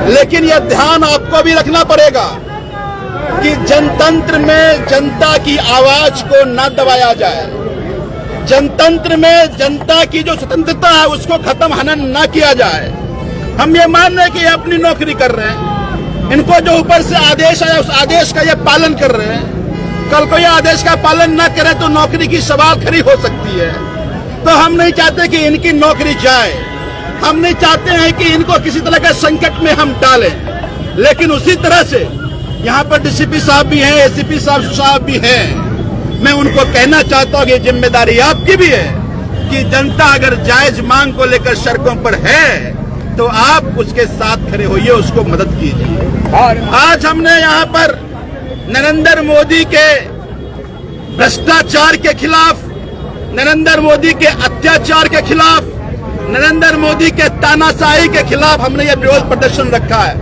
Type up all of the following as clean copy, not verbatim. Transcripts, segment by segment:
लेकिन यह ध्यान आपको भी रखना पड़ेगा कि जनतंत्र में जनता की आवाज को न दबाया जाए। जनतंत्र में जनता की जो स्वतंत्रता है उसको खत्म हनन न किया जाए। हम ये मान रहे हैं कि ये अपनी नौकरी कर रहे हैं, इनको जो ऊपर से आदेश आया उस आदेश का ये पालन कर रहे हैं। कल को ये आदेश का पालन न करें तो नौकरी की सवाल खड़ी हो सकती है। तो हम नहीं चाहते कि इनकी नौकरी जाए, हम नहीं चाहते हैं कि इनको किसी तरह के संकट में हम डालें। लेकिन उसी तरह से यहाँ पर डीसीपी साहब भी हैं, एसीपी साहब भी हैं। मैं उनको कहना चाहता हूँ कि जिम्मेदारी आपकी भी है कि जनता अगर जायज मांग को लेकर सड़कों पर है तो आप उसके साथ खड़े होइए, उसको मदद कीजिए। और आज हमने यहाँ पर नरेंद्र मोदी के भ्रष्टाचार के खिलाफ, नरेंद्र मोदी के अत्याचार के खिलाफ, नरेंद्र मोदी के तानाशाही के खिलाफ हमने ये विरोध प्रदर्शन रखा है।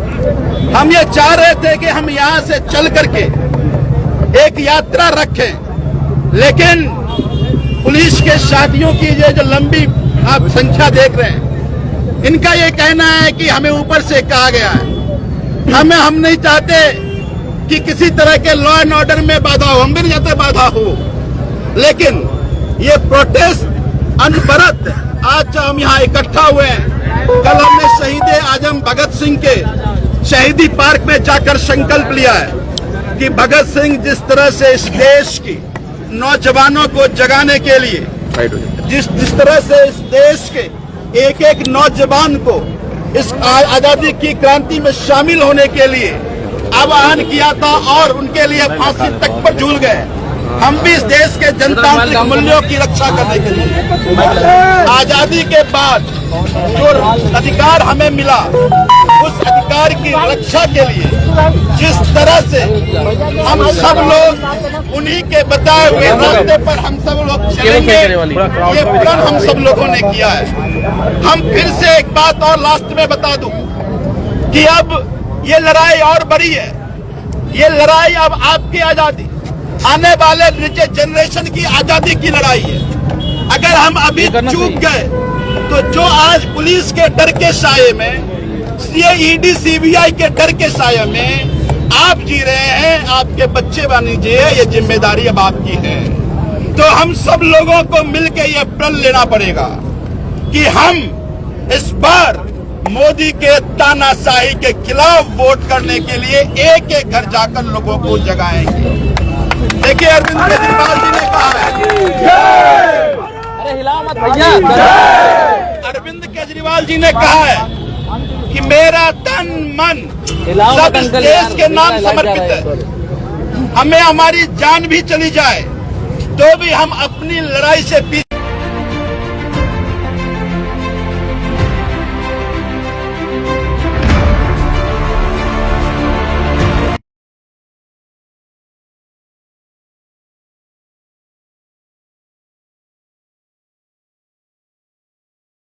हम ये चाह रहे थे कि हम यहाँ से चल करके एक यात्रा रखें, लेकिन पुलिस के साथियों की ये जो लंबी आप संख्या देख रहे हैं, इनका ये कहना है कि हमें ऊपर से कहा गया है। हम नहीं चाहते कि किसी तरह के लॉ एंड ऑर्डर में बाधा हो, हम भी नहीं चाहते बाधा हो, लेकिन ये प्रोटेस्ट अनवरत आज हम यहाँ इकट्ठा हुए हैं। कल हमने शहीद आजम भगत सिंह के शहीदी पार्क में जाकर संकल्प लिया है कि भगत सिंह जिस तरह से इस देश की नौजवानों को जगाने के लिए, जिस तरह से इस देश के एक एक नौजवान को इस आजादी की क्रांति में शामिल होने के लिए आह्वान किया था और उनके लिए फांसी तक पर झूल गए, हम भी इस देश के जनतांत्रिक मूल्यों की रक्षा करने के लिए आजादी के बाद जो अधिकार हमें मिला उस अधिकार की रक्षा के लिए जिस तरह से हम सब लोग उन्हीं के बताए हुए रास्ते पर हम सब लोग चलेंगे, ये प्रण हम सब लोगों ने किया है। हम फिर से एक बात और लास्ट में बता दूं कि अब ये लड़ाई और बड़ी है। ये लड़ाई अब आपकी आजादी, आने वाले जनरेशन की आजादी की लड़ाई है। अगर हम अभी चूक गए तो जो आज पुलिस के डर के साये में, ईडी सीबीआई के डर के साये में आप जी रहे हैं, आपके बच्चे बनीजिए, ये जिम्मेदारी अब आपकी है। तो हम सब लोगों को मिलकर ये प्रण लेना पड़ेगा कि हम इस बार मोदी के तानाशाही के खिलाफ वोट करने के लिए एक एक घर जाकर लोगों को जगाएंगे। देखिए अरविंद केजरीवाल जी ने कहा है, अरे हिलाओ मत भैया, अरविंद केजरीवाल जी ने कहा है कि मेरा तन मन सब इस देश के नाम समर्पित है। हमें हमारी जान भी चली जाए तो भी हम अपनी लड़ाई से पीछे